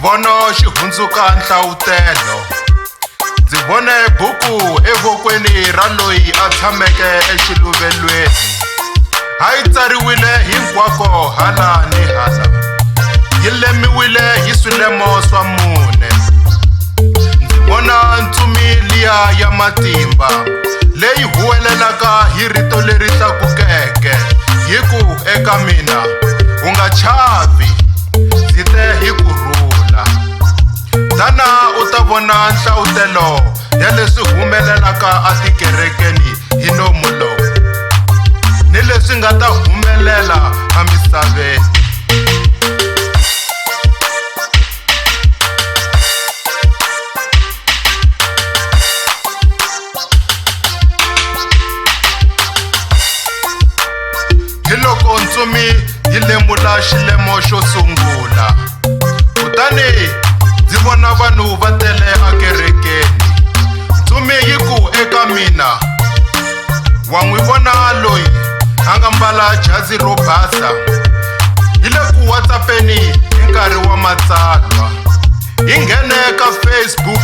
xivono xi hundzuka nhlawutelo. Ndzi vone buku evokweni ra loyi a tshameke exiluvelweni. A yi tsariwile hinkwako hala ni hala, yi lemiwile hi swilemo swa mune. Ndzi vona ntsumi liya ya matimba leyi huwelelaka hi rito leri tlakukeke, hi ku eka mina u nga chavi, ndzi te hi kurhula. Tana u ta vona nhlawutelo ya leswi humelelaka a tikerekeni hi nomu lowu, ni leswi nga ta humelela a misaveni. Hi loko ntsumi yi lemula xilemo xo sungula, kutani ndzi vona vanhu va tele akerekeni. Ntsumi yi ku eka mina, wa n'wi vona loyi a nga mbala jazi ro basa, yi le ku WhatsAppeni hi nkarhi wa matsalwa. Hi nghene ka Facebook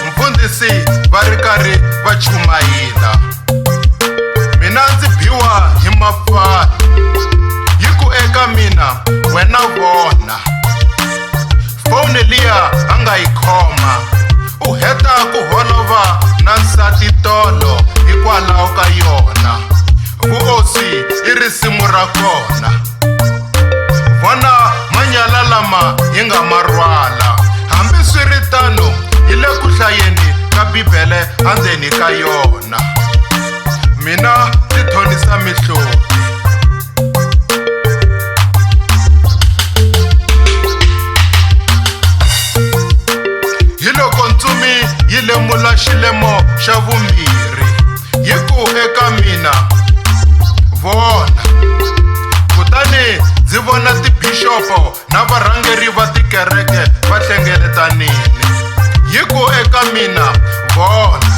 mfundhisi va ri karhi va chumayela, mina ndzi biwa hi mafana. Yi ku eka mina, wena vona foni liya a nga yi khoma, u heta ku holova na nsati tolo hikwalaho ka yona. Vuosi i risimu ra kona, vona manyala lama hi nga marwala. Hambi swi ri tano hi le ku hlayeni ka Bibele andzeni ka yona. Mina ndzi thonisa mihloti. Hi loko ntsumi yi lemula xilemo xa vumbirhi, yi ku eka mina, vona. Kutani ndzi vona tibixopo na varhangeri va tikereke va hlengeletanile. Yi ku eka mina, vona.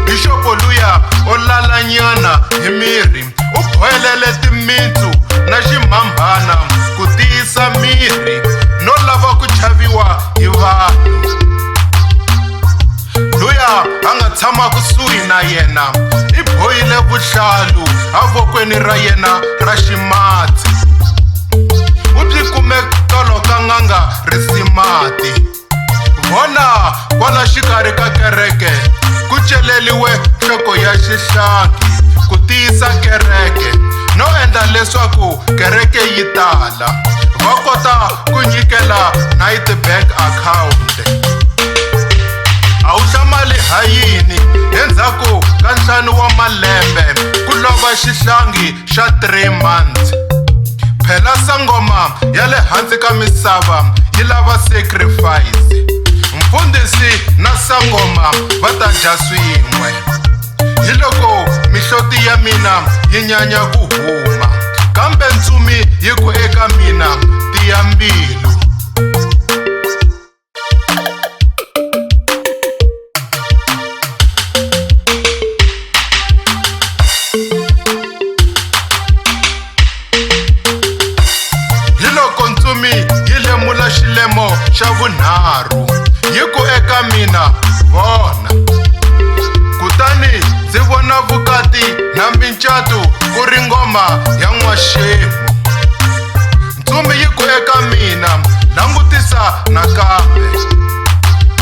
Bixopo luya o lalanyana hi miri, u bohelele timitsu na ximhambana ku tiyisa miri no lava ku chaviwa hi vanhu. Luya a nga tshama kusuhi na yena i bohile vuhlalu avokweni ra yena ra ximatsi. U byi kume tolo ka n'anga risimati. Vona kwala xikarhi ka kereke ku celeliwe nhloko ya xihlangi ku tiyisa kereke no endla leswaku kereke yi tala. Va kota ku nyikela night bank account. A wu hlamali hayini endzhaku ka 5 wa malembe ku lova xihlangi xa 3 months. Phela sangoma ya le hansi ka misava yi lava sacrifice. Mfundhisi na sangoma va ta dya swin'we. Hi loko mihloti ya mina yi nyanya ku huma, kambe ntsumi yi ku eka mina, tiya mbilu. Hi loko ntsumi yi lemula xilemo xa vunharhu, yi ku eka mina, vona. Kutani ndzi vona vukati na mincatu ku ri ngoma ya n'waxemu. Ntsumi yi ku eka mina, langutisa nakambe.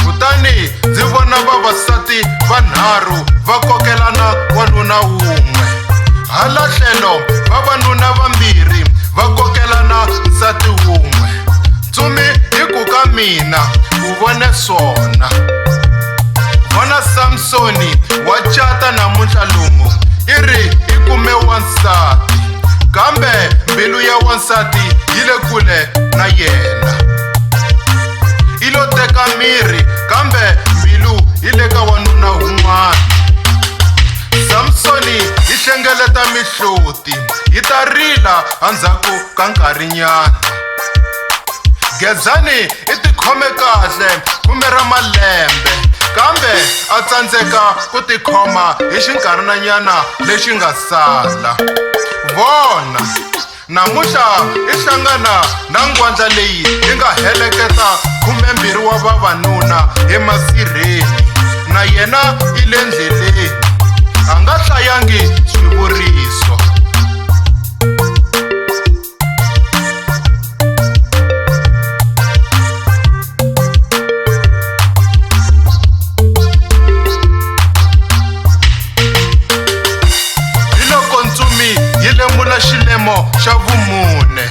Kutani ndzi vona vavasati vanharhu va kokelana wanuna wun'we. Hala tlhelo vavanuna vambirhi va kokelana nsati wun'we. Ntsumi yi ku ka mina, u vone swona. Vona Samsoni wa cata namuntlha lomu, i ri i kume wansati, kambe mbilu ya wansati yi le kule na yena. I lo teka miri, kambe mbilu yi le ka wanuna wun'wana. Samsoni yi hlengeleta mihloti, yi ta rila endzhaku ka nkarhinyana. Gezani i tikhome kahle kumbe ra malembe, kambe a tsandzeka ku tikhoma hi xinkarhinanyana lexi nga sala. Vona namuhla i hlangana na ngwandla leyi yi nga heleketa 12 wa vavanuna emasirheni, na yena i le ndleleni a nga hlayangi swivuriso. Xilemo xa vumune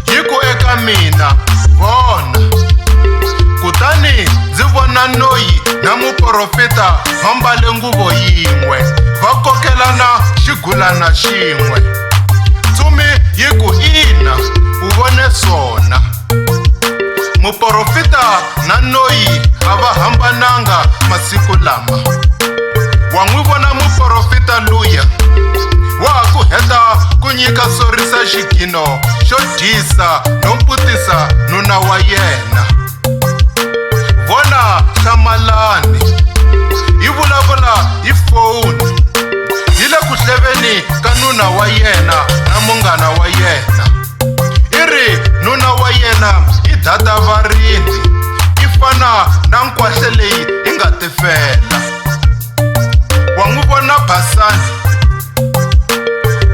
hi ku eka mina vona, kutani ndzi vona Noyi na muprofeta va mbale nguvo yin'we va kokelana xigulana xin'we. Ntsumi yi ku ina u vone swona. Muprofeta na Noyi a va hambananga masiku lama. Wa n'wi vona muprofeta luya wa ku heta ku nyika sorisa xigino xo dyisa no putisa nuna wa yena. Vona Hlamalani yi vulavula hi foni, yi le ku hleveni ka nuna wa yena na munghana wa yena. I ri nuna wa yena i dadavarindi, i fana na nkwahle leyi yi nga tifela. Wa n'wi vona Basani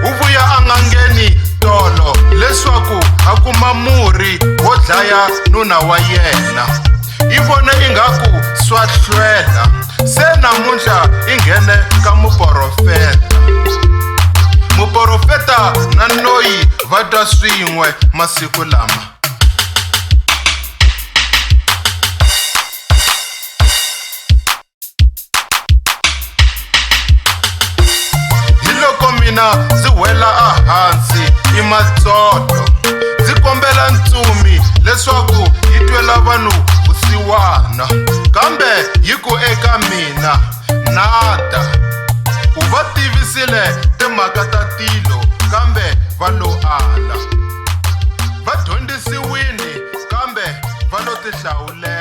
u vuya a nga ngheni tolo leswaku a kuma murhi wo dlaya nuna wa yena. I vone ingaku swa hlwela, se namuntlha i nghene ka muprofeta. Muprofeta na Noyi va twa swin'we masiku lama. Mina ndzi wela ehansi i matsolo, ndzi kombela Ntsumi leswaku yi twela vanhu vusiwana, kambe yi ku eka mina nada. U va tivisile timhaka ta tilo kambe va lo ala. Va dyondzisiwile kambe va lo tihlawulela.